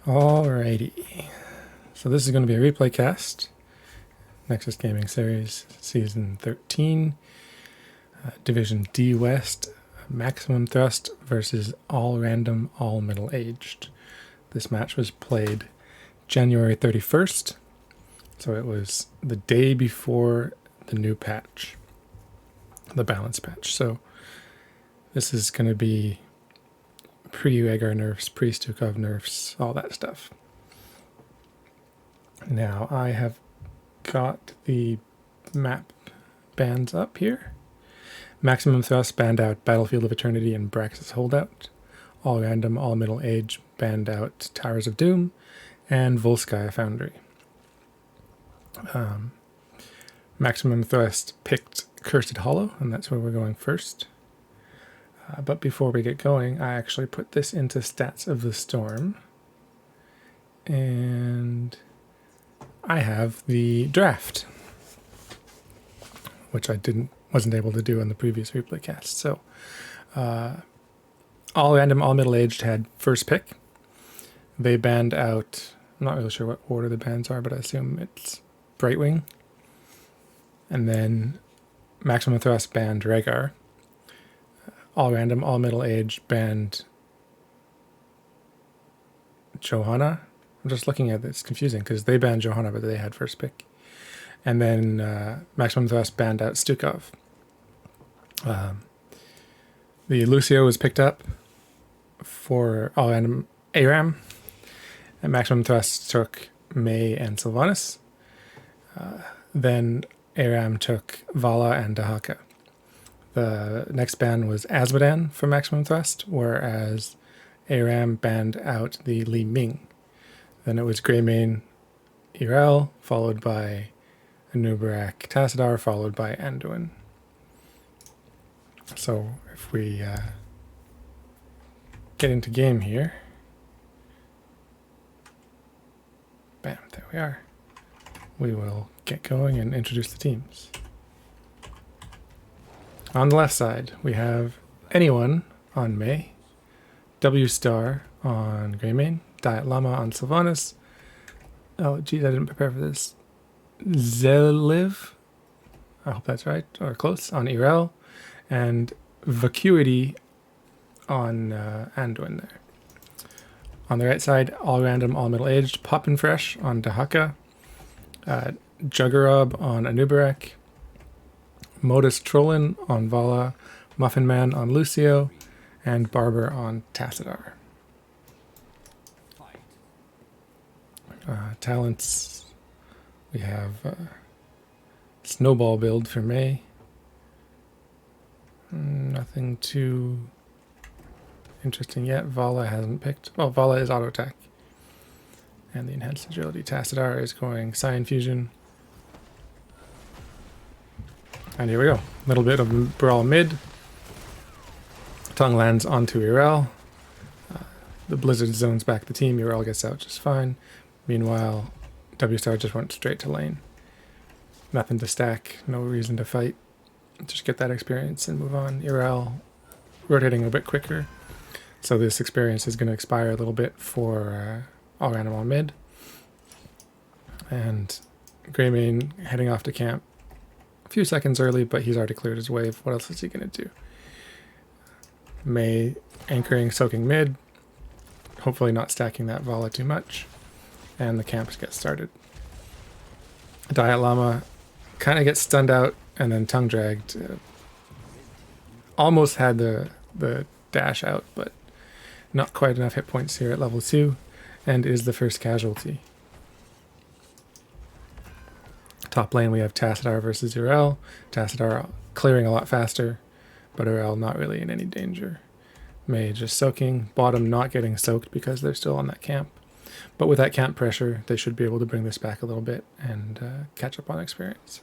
Alrighty, so this is going to be a replay cast. Nexus Gaming Series Season 13, Division D West, Maximum Thrust versus All Random, All Middle-Aged. This match was played January 31st, so it was the day before the new patch, the balance patch. So this is going to be pre-Rhaegar nerfs, pre-Stukov nerfs, all that stuff. Now I have got the map bans up here. Maximum Thrust banned out Battlefield of Eternity and Brax's Holdout. All Random, All Middle Age banned out Towers of Doom and Volskaya Foundry. Maximum Thrust picked Cursed Hollow, and that's where we're going first. But before we get going, I actually put this into Stats of the Storm. And I have the draft, which I wasn't able to do in the previous replay cast. So All Random, All Middle-Aged had first pick. They banned out, I'm not really sure what order the bans are, but I assume it's Brightwing. And then Maximum Thrust banned Rhaegar. All Random, All Middle-Aged banned Johanna. I'm just looking at it, it's confusing because they banned Johanna, but they had first pick. And then Maximum Thrust banned out Stukov. The Lucio was picked up for All Random Aram. And Maximum Thrust took May and Sylvanas. Then Aram took Vala and Dahaka. The next ban was Azmodan for Maximum Thrust, whereas Aram banned out the Li Ming. Then it was Greymane Irel, followed by Anubarak Tassadar, followed by Anduin. So if we get into game here, bam, there we are. We will get going and introduce the teams. On the left side, we have Anyone on May, W Star on Greymane, Diet Llama on Sylvanas. Oh, geez, I didn't prepare for this. Zeliv, I hope that's right, or close, on Irel, and Vacuity on Anduin there. On the right side, All Random, All Middle-Aged, Poppin' Fresh on Dahaka, Juggerub on Anubarak, Modus Trollin on Vala, Muffin Man on Lucio, and Barber on Tassadar. Talents, we have Snowball build for May. Nothing too interesting yet. Vala hasn't picked. Well, Vala is auto attack. And the enhanced agility. Tassadar is going Cyan Fusion. And here we go. A little bit of brawl mid. Tongue lands onto Irel. The Blizzard zones back the team. Irel gets out just fine. Meanwhile, W Star just went straight to lane. Nothing to stack. No reason to fight. Just get that experience and move on. Irel rotating a bit quicker. So this experience is going to expire a little bit for All Random on mid. And Greymane heading off to camp. A few seconds early, but he's already cleared his wave. What else is he going to do? May anchoring, soaking mid. Hopefully not stacking that Vala too much. And the camps get started. Diet Llama kind of gets stunned out and then tongue dragged. Almost had the dash out, but not quite enough hit points here at level 2. And is the first casualty. Top lane we have Tassadar versus Irel. Tassadar clearing a lot faster, but Irel not really in any danger. May just soaking. Bottom not getting soaked because they're still on that camp. But with that camp pressure, they should be able to bring this back a little bit and catch up on experience.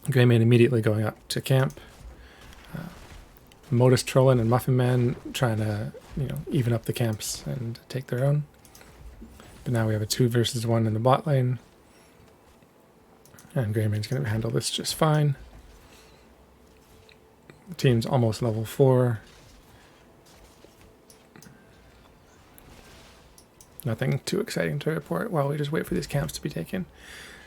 Greymane immediately going up to camp. Modus Trollin and Muffin Man trying to even up the camps and take their own. But now we have a 2 versus 1 in the bot lane. And Greymane's going to handle this just fine. The team's almost level 4. nothing too exciting to report while we just wait for these camps to be taken.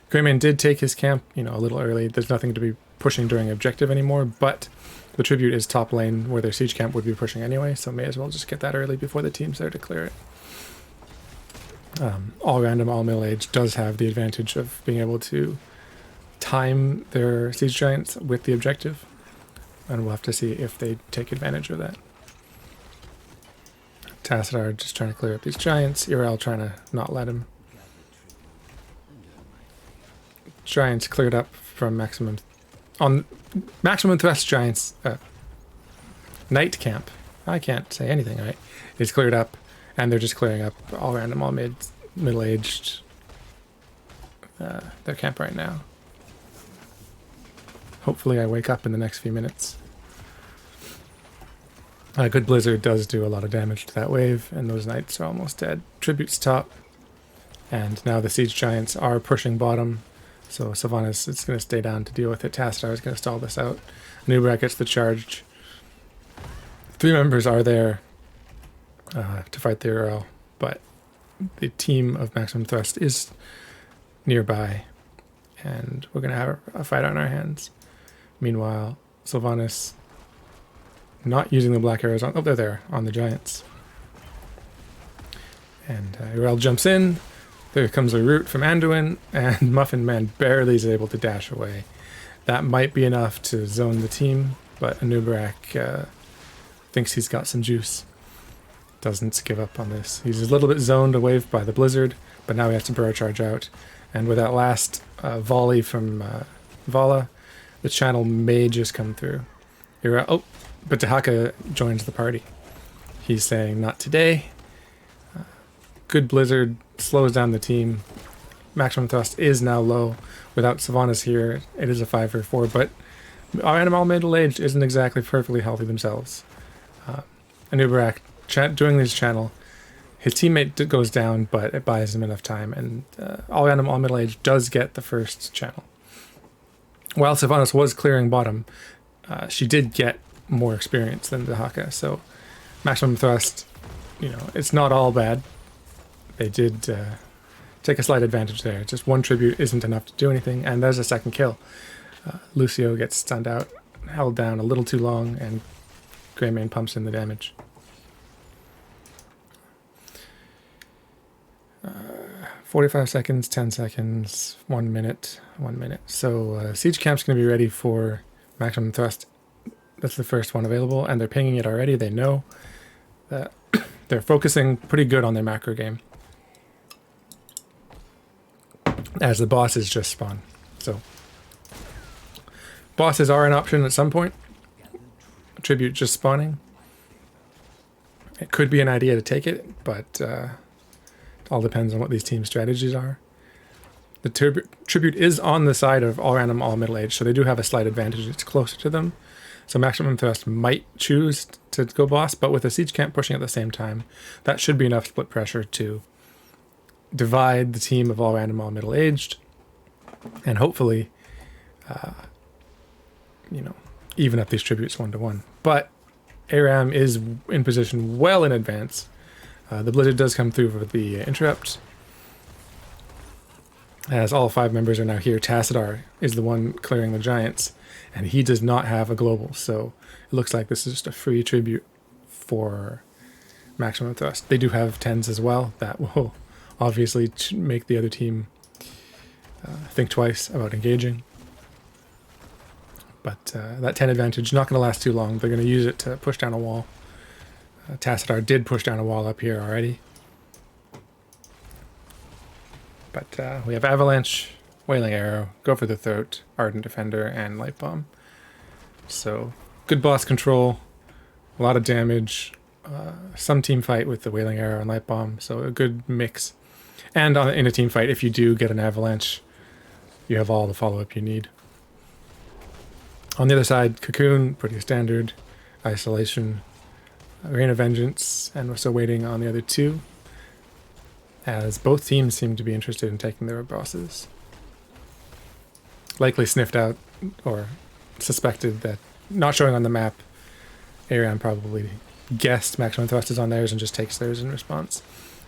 Greymane did take his camp, a little early. There's nothing to be pushing during objective anymore, but the Tribute is top lane where their siege camp would be pushing anyway, so may as well just get that early before the team's there to clear it. All random, all middle age does have the advantage of being able to time their siege giants with the objective, and we'll have to see if they take advantage of that. Tassadar just trying to clear up these giants. Irel trying to not let him. Giants cleared up from maximum thrust giants. Night camp. I can't say anything right. Is cleared up, and they're just clearing up all random, all middle-aged. Their camp right now. Hopefully, I wake up in the next few minutes. A good blizzard does do a lot of damage to that wave, and those knights are almost dead. Tribute's top, and now the siege giants are pushing bottom. So Sylvanas is going to stay down to deal with it. Tassadar is going to stall this out. Nubrak gets the charge. 3 members are there to fight the Earl, but the team of Maximum Thrust is nearby, and we're going to have a fight on our hands. Meanwhile, Sylvanas not using the black arrows on... Oh, they're there, on the giants. And Earl jumps in. There comes a root from Anduin, and Muffin Man barely is able to dash away. That might be enough to zone the team, but Anubarak thinks he's got some juice. Doesn't give up on this. He's a little bit zoned away by the blizzard, but now he has to burrow charge out. And with that last volley from Vala, the channel may just come through. Oh, but Dahaka joins the party. He's saying, not today. Good blizzard slows down the team. Maximum thrust is now low. Without Sylvanas here, it is a 5-4, but our animal middle-aged isn't exactly perfectly healthy themselves. Anubarak doing this channel, his teammate goes down, but it buys him enough time, and all animal middle-aged does get the first channel. While Sylvanas was clearing bottom, she did get more experience than Dahaka, so maximum thrust, it's not all bad. They did take a slight advantage there. Just one tribute isn't enough to do anything, and there's a second kill. Lucio gets stunned out, held down a little too long, and Greymane pumps in the damage. 45 seconds, 10 seconds, 1 minute, 1 minute. So Siege Camp's going to be ready for maximum thrust. That's the first one available, and they're pinging it already. They know that they're focusing pretty good on their macro game, as the bosses just spawn. So bosses are an option at some point. Tribute just spawning. It could be an idea to take it, but it all depends on what these team strategies are. The Tribute is on the side of all random, all middle age, so they do have a slight advantage. It's closer to them. So Maximum Thrust might choose to go boss, but with a Siege Camp pushing at the same time, that should be enough split pressure to divide the team of all random, all middle aged, and hopefully, even up these tributes 1-1. But Aram is in position well in advance. The Blizzard does come through for the interrupt. As all 5 members are now here, Tassadar is the one clearing the giants, and he does not have a global, so it looks like this is just a free tribute for Maximum Thrust. They do have 10s as well. That will obviously make the other team think twice about engaging. But that 10 advantage not going to last too long. They're going to use it to push down a wall. Tassadar did push down a wall up here already. But we have Avalanche, Wailing Arrow, Go for the Throat, Ardent Defender, and Light Bomb. So good boss control, a lot of damage, some team fight with the Wailing Arrow and Light Bomb, so a good mix. And in a team fight, if you do get an Avalanche, you have all the follow-up you need. On the other side, Cocoon, pretty standard, Isolation, Rain of Vengeance, and we're still waiting on the other 2, as both teams seem to be interested in taking their bosses. Likely sniffed out or suspected that, not showing on the map, Aram probably guessed Maximum Thrust is on theirs and just takes theirs in response.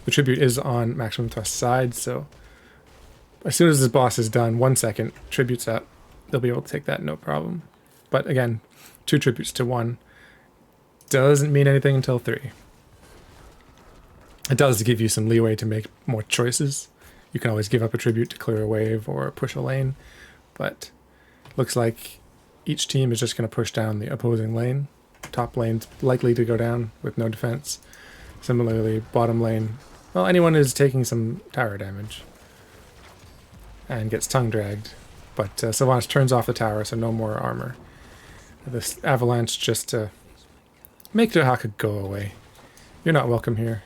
The tribute is on maximum thrust side, so as soon as this boss is done, 1 second, tribute's up. They'll be able to take that no problem. But again, 2 tributes to 1 doesn't mean anything until 3. It does give you some leeway to make more choices. You can always give up a tribute to clear a wave or push a lane, but looks like each team is just going to push down the opposing lane. Top lane's likely to go down with no defense. Similarly, bottom lane, well, anyone is taking some tower damage and gets tongue dragged, but Sylvanas turns off the tower, so no more armor. This avalanche just to make Dahaka go away. You're not welcome here.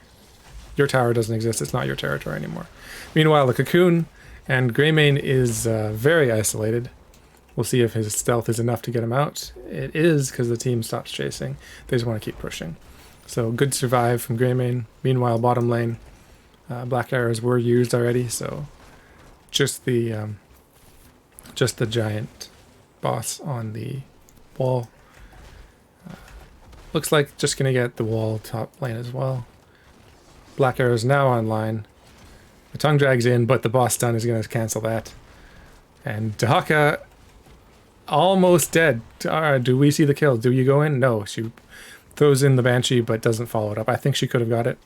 Your tower doesn't exist. It's not your territory anymore. Meanwhile, the Cocoon and Greymane is very isolated. We'll see if his stealth is enough to get him out. It is, because the team stops chasing. They just want to keep pushing. So good survive from Greymane. Meanwhile, bottom lane, black arrows were used already, so just the giant boss on the wall. Looks like just going to get the wall top lane as well. Black arrows now online. The tongue drag's in, but the boss stun is going to cancel that. And Dahaka almost dead. Do we see the kill? Do you go in? No. She throws in the Banshee, but doesn't follow it up. I think she could have got it,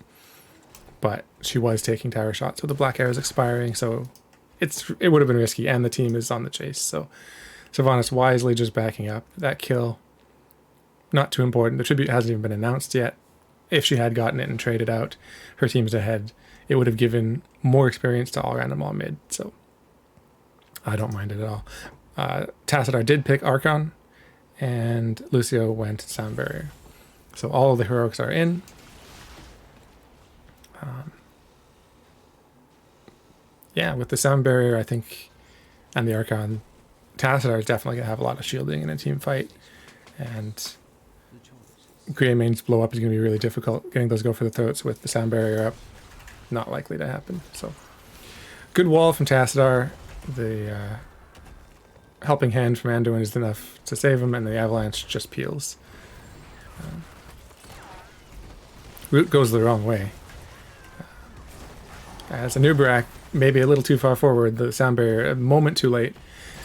but she was taking tower shots with the black arrows expiring, so it would have been risky, and the team is on the chase. So Sylvanas wisely just backing up. That kill, not too important. The tribute hasn't even been announced yet. If she had gotten it and traded out, her team's ahead. It would have given more experience to all random all mid, so I don't mind it at all. Tassadar did pick Archon, and Lucio went Sound Barrier. So all of the heroics are in. Yeah, with the Sound Barrier, I think, and the Archon, Tassadar is definitely going to have a lot of shielding in a team fight, and Greymane's blow up is going to be really difficult. Getting those go for the throats with the Sound Barrier up, not likely to happen. So good wall from Tassadar. The helping hand from Anduin is enough to save him, and the avalanche just peels. Root goes the wrong way. As Anubarak, maybe a little too far forward, the Sound Barrier a moment too late,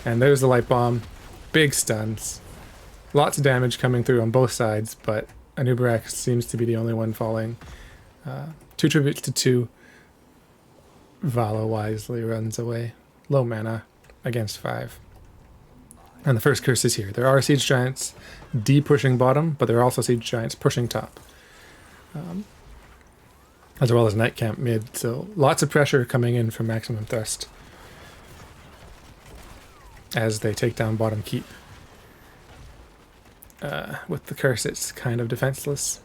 and there's the light bomb. Big stuns. Lots of damage coming through on both sides, but Anubarak seems to be the only one falling. 2 tributes to 2. Vala wisely runs away. Low mana against 5. And the first curse is here. There are Siege Giants de-pushing bottom, but there are also Siege Giants pushing top. As well as Night Camp mid, so lots of pressure coming in from Maximum Thrust as they take down bottom keep. With the curse, it's kind of defenseless.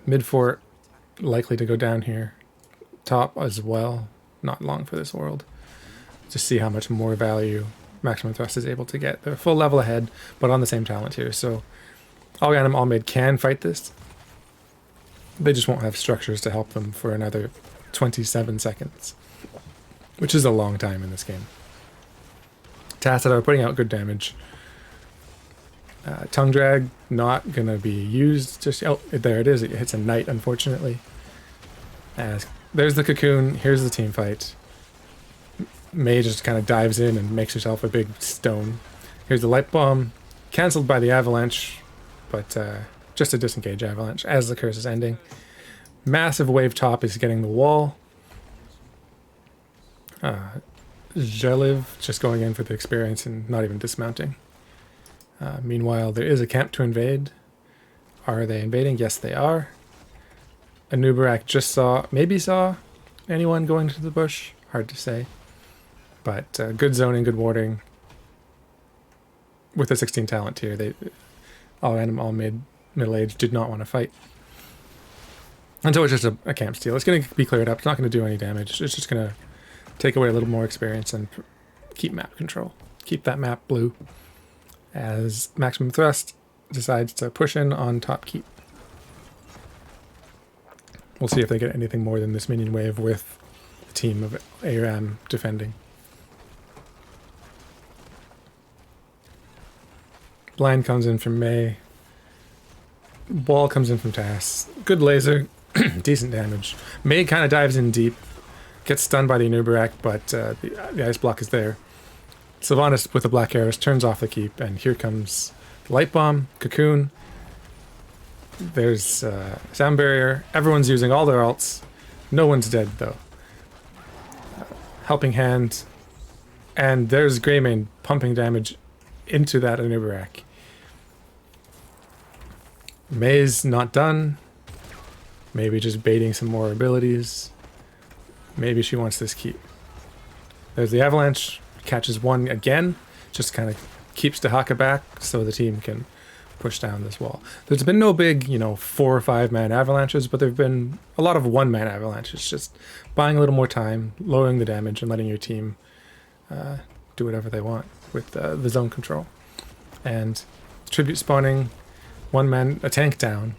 Mid fort likely to go down here. Top as well. Not long for this world. Just see how much more value Maximum Thrust is able to get. They're full level ahead, but on the same talent here. So all random, all mid can fight this. They just won't have structures to help them for another 27 seconds, which is a long time in this game. Tassadar putting out good damage. Tongue drag not gonna be used. Just there it is. It hits a knight, unfortunately. As there's the Cocoon. Here's the team fight. May just kind of dives in and makes herself a big stone. Here's the light bomb, cancelled by the avalanche, but just a disengage avalanche as the curse is ending. Massive wave top is getting the wall. Jeliv just going in for the experience and not even dismounting. Meanwhile, there is a camp to invade. Are they invading? Yes, they are. Anubarak just maybe saw anyone going to the bush. Hard to say. But good zoning, good warding. With a 16 talent tier, they all random, all middle age did not want to fight. And so it's just a camp steal. It's going to be cleared up. It's not going to do any damage. It's just going to take away a little more experience and keep map control. Keep that map blue. As Maximum Thrust decides to push in on top keep. We'll see if they get anything more than this minion wave with the team of ARAM defending. Blind comes in from May. Ball comes in from Tass. Good laser, decent damage. May kind of dives in deep, gets stunned by the Anubarak, but the ice block is there. Sylvanas with the black arrows turns off the keep, and here comes Light Bomb, Cocoon. There's Sound Barrier. Everyone's using all their alts. No one's dead, though. Helping Hand. And there's Greymane pumping damage into that Anubarak. May's not done. Maybe just baiting some more abilities. Maybe she wants this keep. There's the Avalanche. Catches one again. Just kind of keeps Dahaka back so the team can push down this wall. There's been no big, 4 or 5 man avalanches, but there have been a lot of 1 man avalanches. Just buying a little more time, lowering the damage, and letting your team do whatever they want with the zone control. And tribute spawning, 1 man, a tank down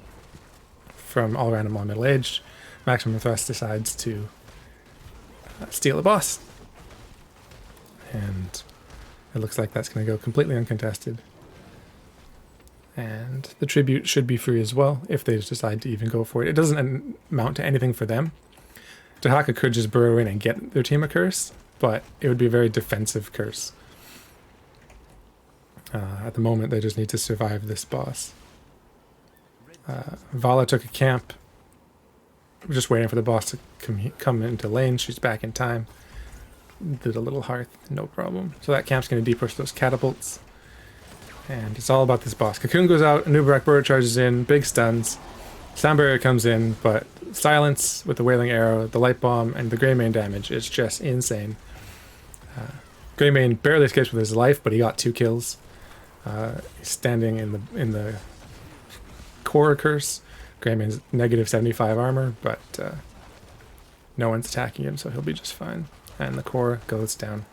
from all random all middle age. Maximum Thrust decides to steal the boss. And it looks like that's going to go completely uncontested. And the tribute should be free as well, if they just decide to even go for it. It doesn't amount to anything for them. Dahaka could just burrow in and get their team a curse, but it would be a very defensive curse. At the moment, they just need to survive this boss. Vala took a camp. We're just waiting for the boss to come into lane. She's back in time. Did a little hearth, no problem. So that camp's going to depush those catapults. And it's all about this boss. Cocoon goes out, Anubarak Bird charges in, big stuns. Sound Barrier comes in, but silence with the Wailing Arrow, the Light Bomb, and the Greymane damage is just insane. Greymane barely escapes with his life, but he got 2 kills. He's standing in the core curse. Greymane's negative 75 armor, but no one's attacking him, so he'll be just fine. And the core goes down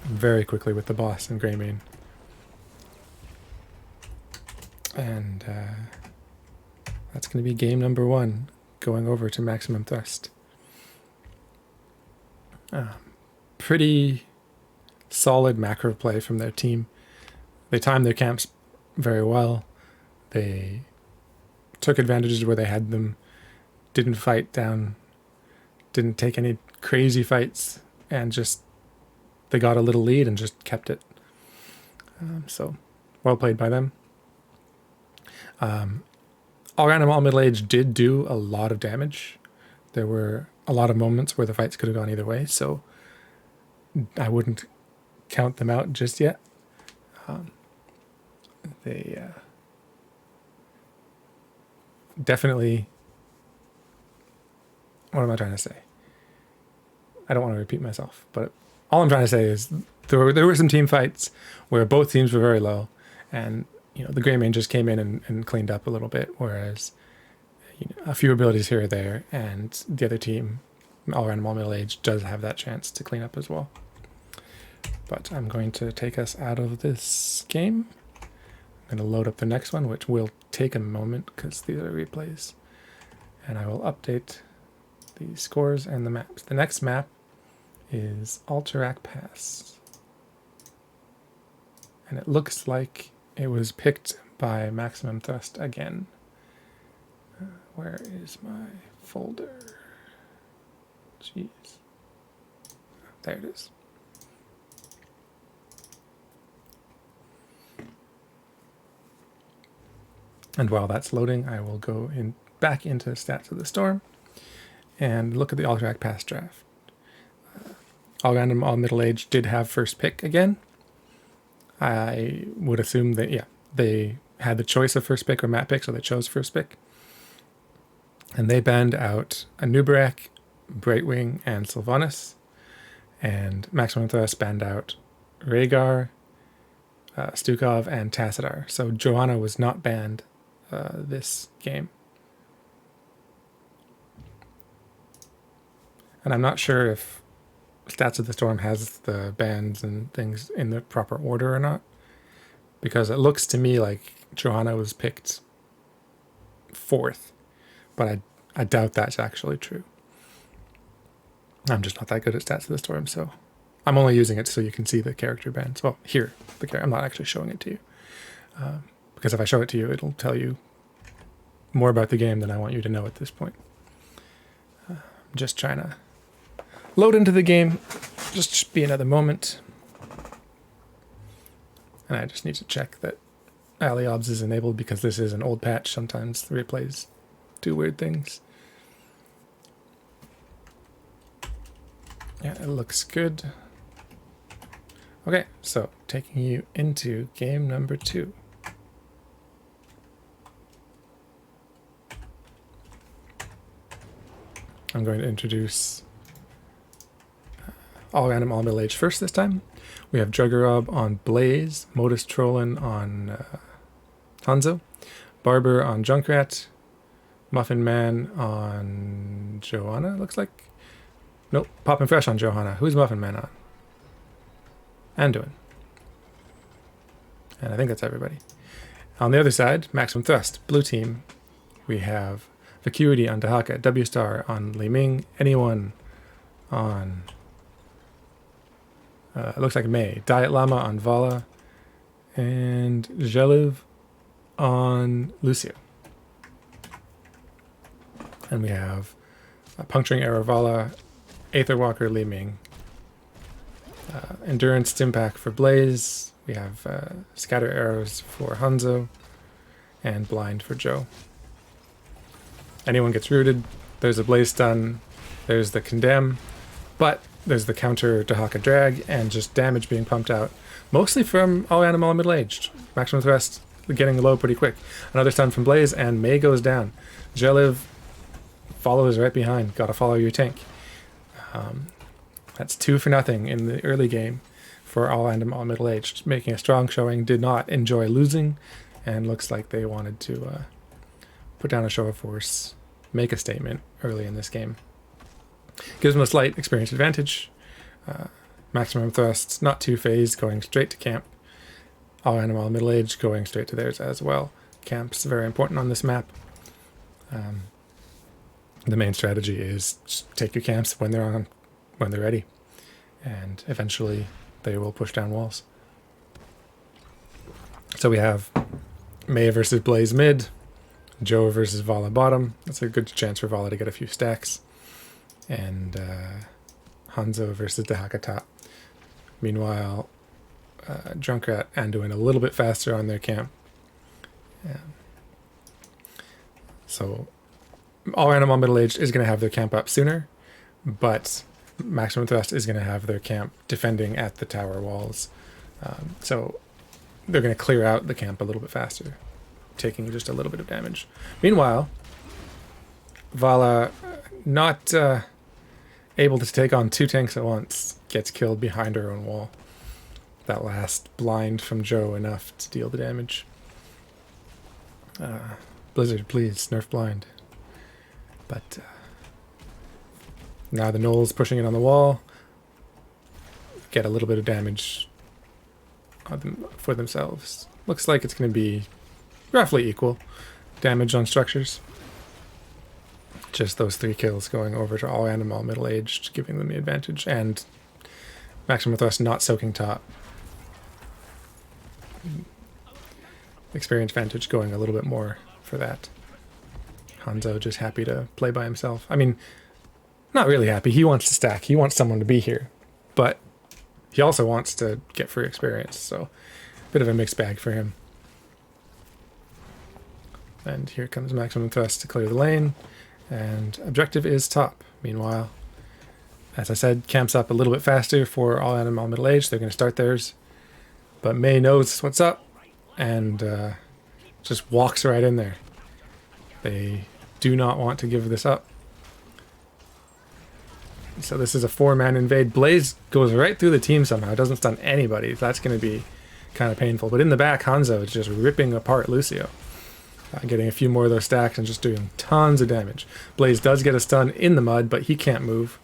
very quickly with the boss and Greymane. And that's going to be game number 1, going over to Maximum Thrust. Pretty solid macro play from their team. They timed their camps very well. They took advantages where they had them, didn't fight down, didn't take any crazy fights, and just they got a little lead and just kept it. So well played by them. All random all middle age did do a lot of damage. There were a lot of moments where the fights could have gone either way, so I wouldn't count them out just yet. They definitely... What am I trying to say? I don't want to repeat myself, but all I'm trying to say is there were some team fights where both teams were very low, and the Greymane just came in and cleaned up a little bit, whereas a few abilities here or there, and the other team, all random, all middle age, does have that chance to clean up as well. But I'm going to take us out of this game. I'm going to load up the next one, which will take a moment because these are replays, and I will update the scores and the maps. The next map is Alterac Pass, and it looks like it was picked by Maximum Thrust again. Where is my folder? Jeez. There it is. And while that's loading, I will go back into Stats of the Storm and look at the Alterac Pass draft. All random, all middle age did have first pick again. I would assume that, they had the choice of first pick or map pick, so they chose first pick. And they banned out Anubarak, Brightwing, and Sylvanas. And Maximum Thrust banned out Rhaegar, Stukov, and Tassadar. So Joanna was not banned this game. And I'm not sure if Stats of the Storm has the bans and things in the proper order or not, because it looks to me like Johanna was picked 4th, but I doubt that's actually true. I'm just not that good at Stats of the Storm, so I'm only using it so you can see the character bans. Well, here, I'm not actually showing it to you, because if I show it to you, it'll tell you more about the game than I want you to know at this point. I'm just trying to load into the game. Just be another moment. And I just need to check that AliObs is enabled because this is an old patch. Sometimes the replays do weird things. Yeah, it looks good. Okay, so taking you into game number 2. I'm going to introduce all random, all middle age first this time. We have Juggerob on Blaze, Modus Trollin on Hanzo, Barber on Junkrat, Muffin Man on Johanna, looks like. Nope, Poppin' Fresh on Johanna. Who's Muffin Man on? Anduin. And I think that's everybody. On the other side, Maximum Thrust, blue team. We have Vacuity on Dahaka, W Star on Li Ming, anyone on it looks like Mei, Diet Llama on Vala, and Jeliv on Lucio. And we have Puncturing Arrow Vala, Aether Walker Li Ming, Endurance Stimpack for Blaze. We have Scatter Arrows for Hanzo, and Blind for Joe. Anyone gets rooted, there's a Blaze Stun, there's the Condemn, but there's the counter Dahaka Drag, and just damage being pumped out, mostly from all animal middle-aged. Maximum Thrust getting low pretty quick. Another stun from Blaze, and Mei goes down. Jeliv follows right behind. Gotta follow your tank. That's 2-0 in the early game for all animal middle-aged. Making a strong showing, did not enjoy losing, and looks like they wanted to put down a show of force, make a statement early in this game. Gives them a slight experience advantage. Maximum Thrust, not too phased, going straight to camp. All animal middle age going straight to theirs as well. Camp's very important on this map. The main strategy is just take your camps when they're ready, and eventually they will push down walls. So we have Mei versus Blaze mid, Joe versus Vala bottom. That's a good chance for Vala to get a few stacks. And Hanzo versus Dahaka top. Meanwhile, Junkrat Anduin a little bit faster on their camp. Yeah. So all animal middle-aged is going to have their camp up sooner, but Maximum Thrust is going to have their camp defending at the tower walls. So they're going to clear out the camp a little bit faster, taking just a little bit of damage. Meanwhile, Vala, not able to take on 2 tanks at once, gets killed behind her own wall. That last blind from Joe enough to deal the damage. Blizzard, please, nerf blind. But now the Gnolls pushing it on the wall, get a little bit of damage on them, for themselves. Looks like it's going to be roughly equal damage on structures. Just those 3 kills going over to all animal middle-aged, giving them the advantage, and Maximum Thrust not soaking top. Experience advantage going a little bit more for that. Hanzo just happy to play by himself. I mean, not really happy. He wants to stack. He wants someone to be here. But he also wants to get free experience, so bit of a mixed bag for him. And here comes Maximum Thrust to clear the lane. And objective is top. Meanwhile, as I said, camps up a little bit faster for all animal middle age. They're going to start theirs. But Mei knows what's up and just walks right in there. They do not want to give this up. So this is a 4-man invade. Blaze goes right through the team somehow. Doesn't stun anybody. That's going to be kind of painful. But in the back, Hanzo is just ripping apart Lucio. Getting a few more of those stacks and just doing tons of damage. Blaze does get a stun in the mud, but he can't move.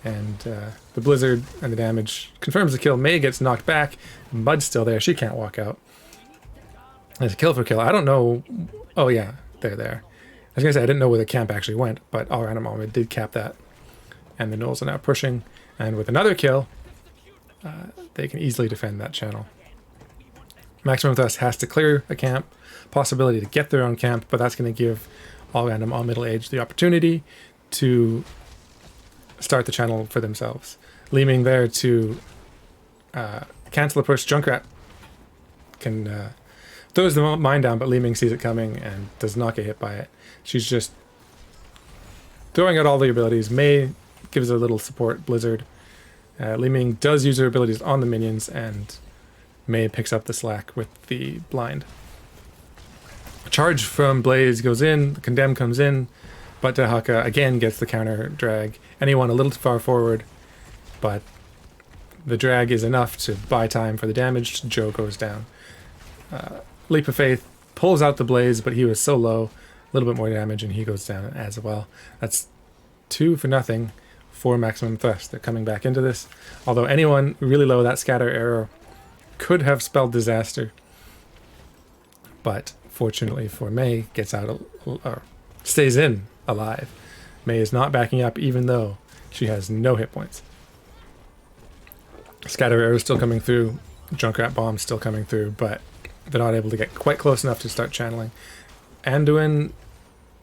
And the Blizzard and the damage confirms the kill. Mei gets knocked back. Mud's still there. She can't walk out. There's a kill for kill. I don't know. Oh, yeah. They're there. I was going to say, I didn't know where the camp actually went, but all random armor did cap that. And the Gnolls are now pushing. And with another kill, they can easily defend that channel. Maximum Thrust has to clear a camp, possibility to get their own camp, but that's going to give all random, all middle age the opportunity to start the channel for themselves. Leeming there to cancel a push. Junkrat can throws the mine down, but Leeming sees it coming and does not get hit by it. She's just throwing out all the abilities. Mei gives a little support, Blizzard. Leeming does use her abilities on the minions, and Mei picks up the slack with the blind. A charge from Blaze goes in, the Condemn comes in, but Dehaka again gets the counter drag. Anyone a little too far forward, but the drag is enough to buy time for the damage. Joe goes down. Leap of Faith pulls out the Blaze, but he was so low, a little bit more damage, and he goes down as well. That's 2-0 for Maximum Thrust. They're coming back into this. Although anyone really low, that scatter arrow could have spelled disaster. But fortunately for Mei, gets out, or stays in alive. Mei is not backing up, even though she has no hit points. Scatter arrow is still coming through. Junkrat bomb still coming through, but they're not able to get quite close enough to start channeling. Anduin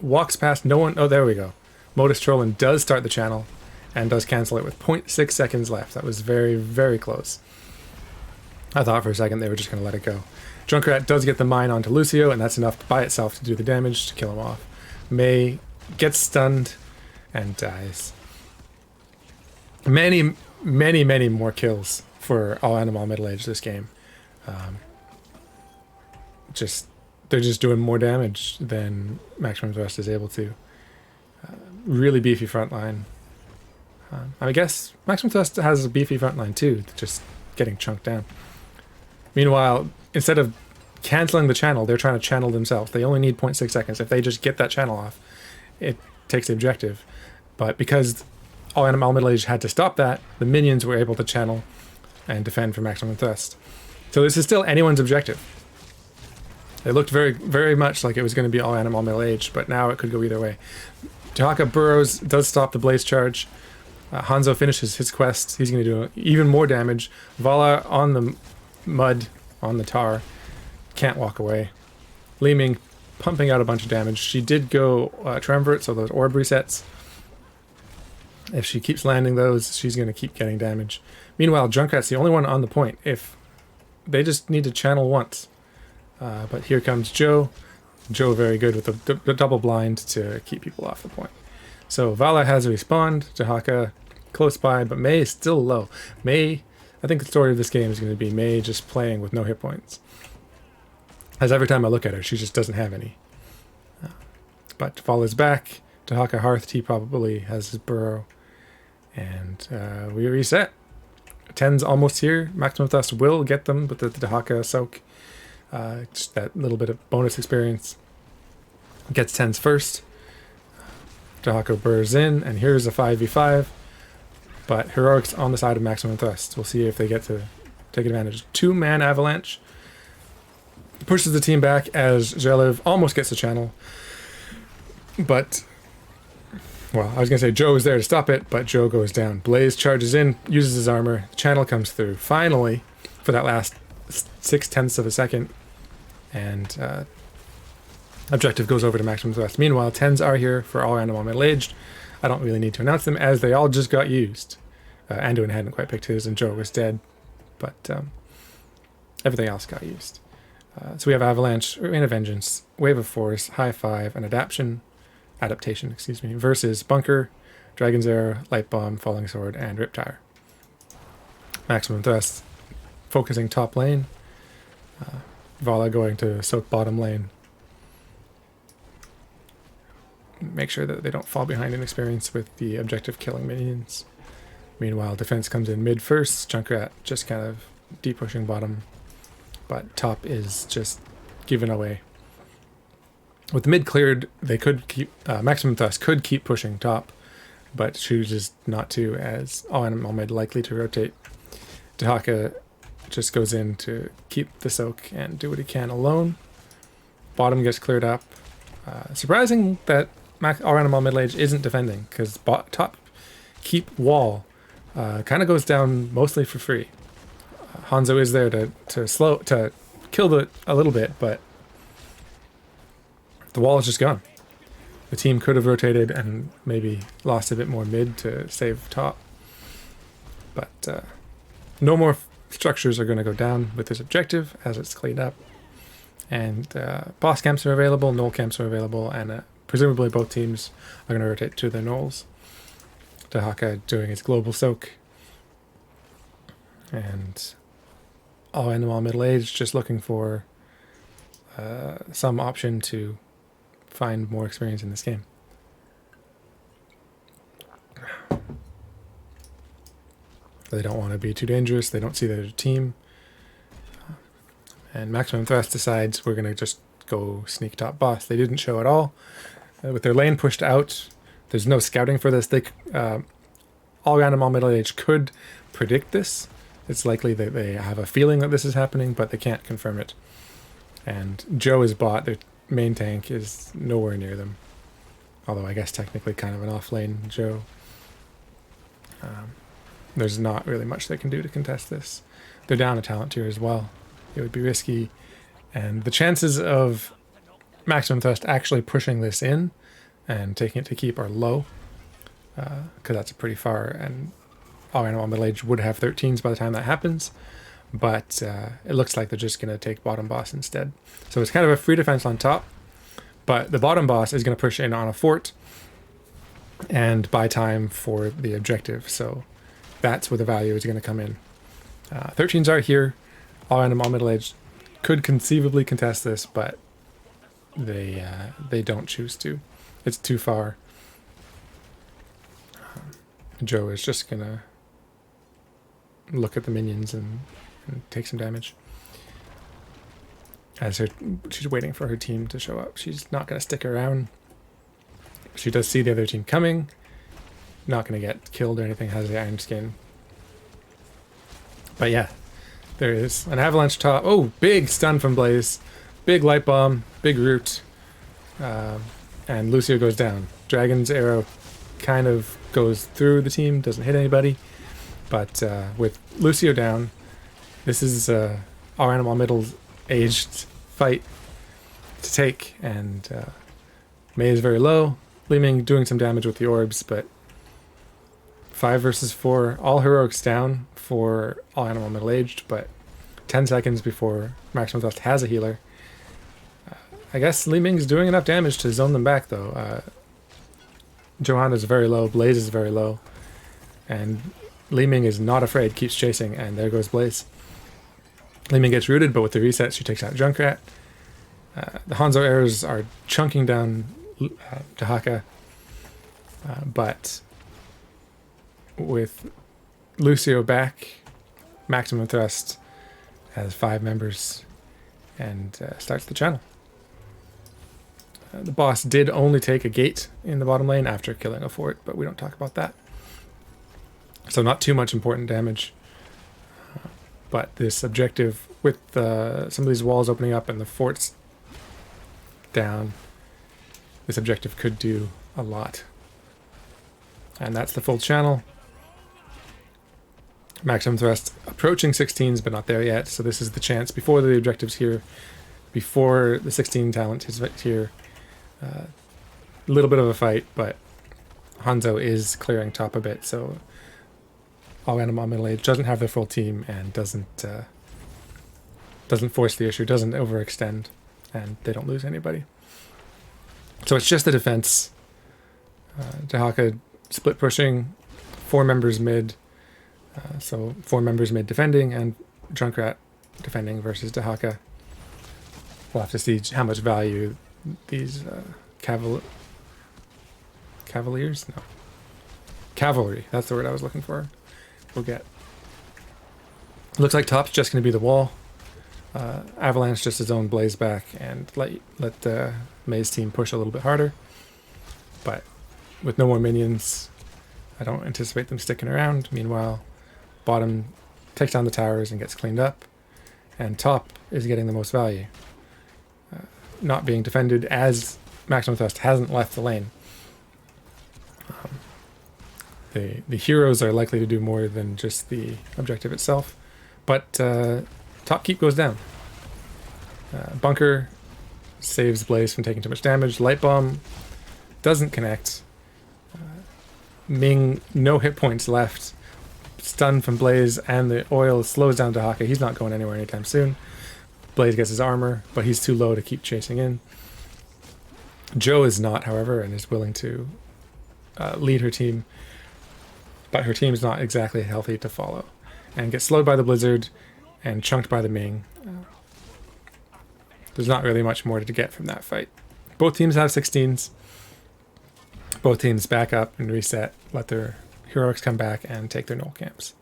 walks past no one. Oh, there we go. Modus Trollin does start the channel and does cancel it with 0.6 seconds left. That was very, very close. I thought for a second they were just going to let it go. Junkrat does get the mine onto Lucio, and that's enough by itself to do the damage to kill him off. Mei gets stunned and dies. Many more kills for all animal middle age this game. They're just doing more damage than Maximum Thrust is able to. Really beefy frontline. I guess Maximum Thrust has a beefy frontline too, just getting chunked down. Meanwhile, instead of canceling the channel, they're trying to channel themselves. They only need 0.6 seconds. If they just get that channel off, it takes the objective. But because all animal middle age had to stop that, the minions were able to channel and defend for Maximum Thrust. So this is still anyone's objective. It looked very, very much like it was going to be all animal middle age, but now it could go either way. Dehaka burrows, does stop the blaze charge. Hanzo finishes his quest. He's going to do even more damage. Vala on the mud, on the tar, can't walk away. Leeming pumping out a bunch of damage. She did go Triumvirate, so those orb resets. If she keeps landing those, she's going to keep getting damage. Meanwhile, Junkrat's the only one on the point. If they just need to channel once. But here comes Joe. Joe very good with the double blind to keep people off the point. So Vala has respawned. Dehaka close by, but Mei is still low. Mei, I think the story of this game is going to be Mei just playing with no hit points. As every time I look at her, she just doesn't have any. But Vala's back. Dehaka Hearth, he probably has his burrow. And we reset. 10's almost here. Maximum Thrust will get them with the Dehaka soak. Just that little bit of bonus experience. Gets 10's first. Dehaka burrs in, and here's a 5v5. But Heroic's on the side of Maximum Thrust. We'll see if they get to take advantage. 2-man avalanche. Pushes the team back as Zhelev almost gets the channel. But, well, I was going to say Joe is there to stop it, but Joe goes down. Blaze charges in, uses his armor. The channel comes through. Finally, for that last 0.6 of a second. And objective goes over to Maximum Thrust. Meanwhile, 10s are here for all animal middle-aged. I don't really need to announce them, as they all just got used. Anduin hadn't quite picked his, and Joe was dead. But everything else got used. So we have Avalanche, Rain of Vengeance, Wave of Force, High Five, and Adaptation, versus Bunker, Dragon's Arrow, Light Bomb, Falling Sword, and Riptire. Maximum Thrust focusing top lane. Vala going to soak bottom lane. Make sure that they don't fall behind in experience with the objective killing minions. Meanwhile, defense comes in mid first. Junkrat just kind of deep pushing bottom. But top is just given away. With mid cleared, they could keep Maximum Thrust could keep pushing top, but chooses not to, as all animal mid likely to rotate. Dehaka just goes in to keep the soak and do what he can alone. Bottom gets cleared up. Surprising that all animal middle age isn't defending, because top keep wall kind of goes down mostly for free. Hanzo is there to killed it a little bit, but the wall is just gone. The team could have rotated and maybe lost a bit more mid to save top. But no more structures are going to go down with this objective as it's cleaned up. And boss camps are available, knoll camps are available, and presumably both teams are going to rotate to their knolls. Dahaka doing his global soak. And all animal middle age just looking for some option to find more experience in this game. They don't want to be too dangerous. They don't see their team. And Maximum Thrust decides we're going to just go sneak top boss. They didn't show at all. With their lane pushed out, there's no scouting for this. They all random all middle age could predict this. It's likely that they have a feeling that this is happening, but they can't confirm it. And Joe is bot. Their main tank is nowhere near them. Although I guess technically kind of an off lane Joe. There's not really much they can do to contest this. They're down a talent tier as well. It would be risky. And the chances of Maximum Thrust actually pushing this in and taking it to keep are low. Because that's pretty far. And all animal middle age would have 13s by the time that happens. But it looks like they're just going to take bottom boss instead. So it's kind of a free defense on top. But the bottom boss is going to push in on a fort and buy time for the objective. So that's where the value is going to come in. 13s are here. All animal middle age could conceivably contest this, but they don't choose to. It's too far. Joe is just going to look at the minions and take some damage. As she's waiting for her team to show up. She's not going to stick around. She does see the other team coming. Not going to get killed or anything, has the iron skin. But yeah, there is an avalanche top. Oh, big stun from Blaze. Big light bomb, big root. And Lucio goes down. Dragon's arrow kind of goes through the team, doesn't hit anybody. But with Lucio down, this is our animal middle-aged fight to take. And Mei is very low. Li Ming doing some damage with the orbs, but 5 versus 4, all heroics down for all animal middle-aged, but 10 seconds before Maximum Thrust has a healer. I guess Li Ming's doing enough damage to zone them back, though. Johanna's very low, Blaze is very low, and Li Ming is not afraid, keeps chasing, and there goes Blaze. Li Ming gets rooted, but with the reset, she takes out Junkrat. The Hanzo arrows are chunking down Dahaka, but with Lucio back, Maximum Thrust has 5 members and starts the channel. The boss did only take a gate in the bottom lane after killing a fort, but we don't talk about that. So not too much important damage. But this objective with some of these walls opening up and the forts down, this objective could do a lot. And that's the full channel. Maximum Thrust approaching 16s, but not there yet. So this is the chance before the objectives here, before the 16 talent is here. A little bit of a fight, but Hanzo is clearing top a bit, so all animal middle age doesn't have their full team and doesn't force the issue, doesn't overextend, and they don't lose anybody. So it's just the defense. Dahaka split pushing, 4 members mid, so 4 members mid defending, and Junkrat defending versus Dahaka. We'll have to see how much value these Cavaliers? No. Cavalry, that's the word I was looking for. We'll get. Looks like top's just going to be the wall. Avalanche just his own Blaze back and let Mei's team push a little bit harder. But with no more minions, I don't anticipate them sticking around. Meanwhile, bottom takes down the towers and gets cleaned up. And top is getting the most value. Not being defended as Maximum Thrust hasn't left the lane. The heroes are likely to do more than just the objective itself, but top keep goes down. Bunker saves Blaze from taking too much damage. Light Bomb doesn't connect. Ming, no hit points left. Stun from Blaze, and the oil slows down Dahaka. He's not going anywhere anytime soon. Blaze gets his armor, but he's too low to keep chasing in. Joe is not, however, and is willing to lead her team, but her team is not exactly healthy to follow, and gets slowed by the Blizzard and chunked by the Ming. There's not really much more to get from that fight. Both teams have 16s. Both teams back up and reset, let their heroics come back and take their null camps.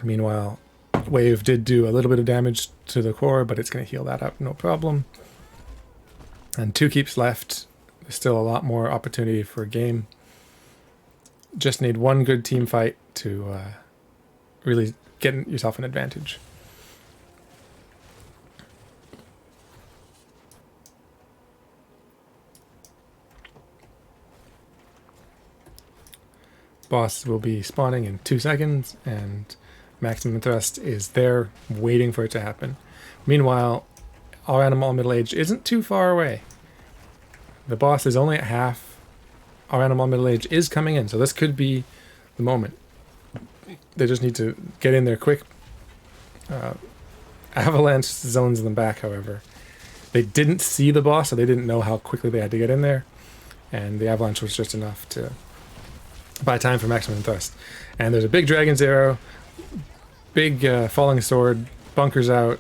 Meanwhile, Wave did do a little bit of damage to the core, but it's going to heal that up, no problem. And 2 keeps left. There's still a lot more opportunity for a game. Just need one good team fight to really get yourself an advantage. Boss will be spawning in 2 seconds, and Maximum Thrust is there waiting for it to happen. Meanwhile, All Animal Middle Age isn't too far away. The boss is only at half. Our Animal Middle Age is coming in, so this could be the moment. They just need to get in there quick. Avalanche zones them back, however. They didn't see the boss, so they didn't know how quickly they had to get in there. And the Avalanche was just enough to buy time for Maximum Thrust. And there's a big Dragon's Arrow, big Falling Sword, Bunkers out,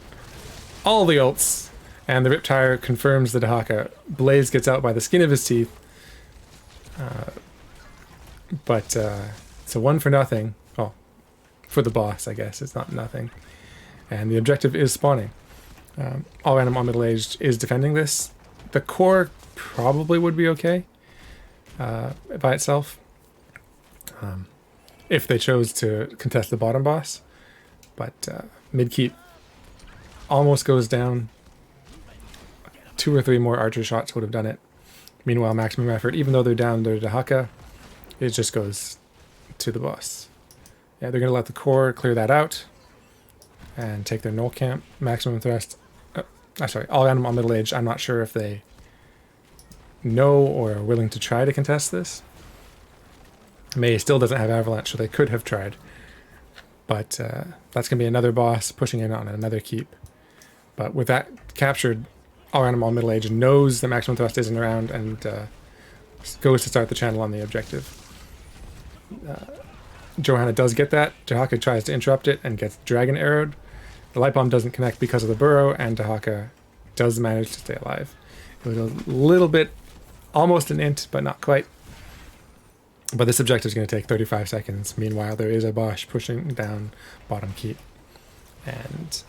all the ults, and the Riptire confirms the Dahaka. Blaze gets out by the skin of his teeth. But it's a 1 for nothing. Well, for the boss, I guess. It's not nothing. And the objective is spawning. All Animal Middle Aged is defending this. The core probably would be okay by itself. If they chose to contest the bottom boss. But mid-keep almost goes down. 2 or 3 more archer shots would have done it. Meanwhile, maximum effort, even though they're down their Dahaka, it just goes to the boss. Yeah, they're going to let the core clear that out and take their null camp. Maximum Thrust. All Animal Middle Age. I'm not sure if they know or are willing to try to contest this. May still doesn't have Avalanche, so they could have tried. But that's going to be another boss pushing in on another keep. But with that captured, All Animal Middle Age knows that Maximum Thrust isn't around and goes to start the channel on the objective. Johanna does get that. Dahaka tries to interrupt it and gets Dragon Arrowed. The Light Bomb doesn't connect because of the burrow, and Dahaka does manage to stay alive. It was a little bit, almost an int, but not quite. But this objective is going to take 35 seconds. Meanwhile, there is a Bosch pushing down bottom keep. And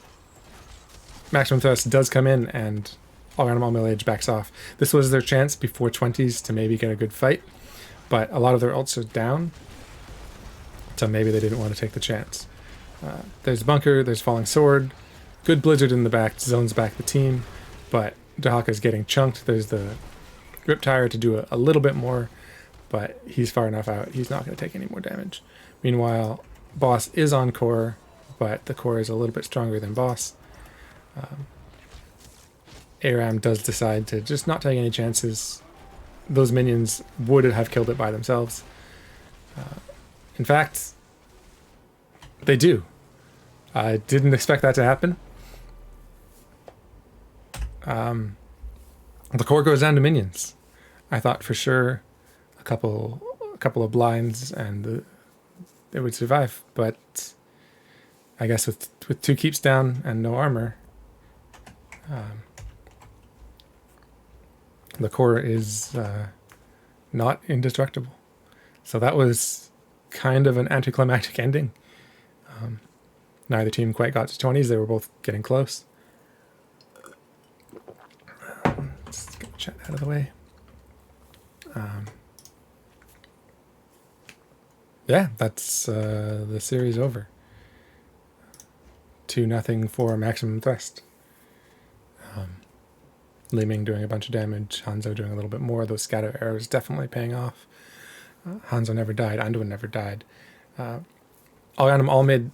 Maximum Thrust does come in, and All Animal Middle Age backs off. This was their chance before 20s to maybe get a good fight, but a lot of their ults are down, so maybe they didn't want to take the chance. There's Bunker, there's Falling Sword, good Blizzard in the back, zones back the team, but Dahaka's getting chunked. There's the Riptire to do a little bit more, but he's far enough out, he's not going to take any more damage. Meanwhile, Boss is on core, but the core is a little bit stronger than Boss. Aram does decide to just not take any chances. Those minions would have killed it by themselves. In fact, they do. I didn't expect that to happen. The core goes down to minions. I thought for sure a couple of blinds and it would survive, but I guess with 2 keeps down and no armor, the core is not indestructible. So that was kind of an anticlimactic ending. Neither team quite got to 20s. They were both getting close. Let's get the chat out of the way. Yeah, that's the series over. 2-0 for Maximum Thrust. Li Ming doing a bunch of damage, Hanzo doing a little bit more. Those scatter arrows definitely paying off. Hanzo never died, Anduin never died. All Mid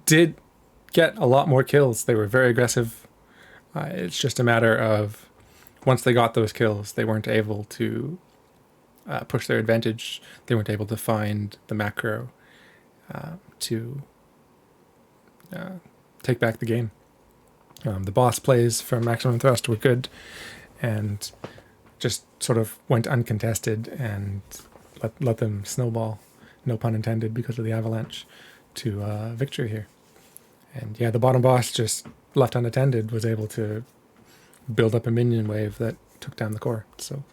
did get a lot more kills. They were very aggressive. It's just a matter of once they got those kills, they weren't able to push their advantage. They weren't able to find the macro to take back the game. The boss plays from Maximum Thrust were good and just sort of went uncontested and let them snowball, no pun intended, because of the avalanche, to victory here. And yeah, the bottom boss, just left unattended, was able to build up a minion wave that took down the core. So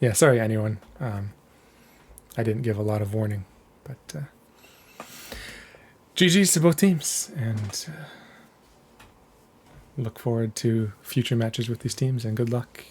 yeah, sorry anyone. I didn't give a lot of warning, but GG's to both teams, and look forward to future matches with these teams, and good luck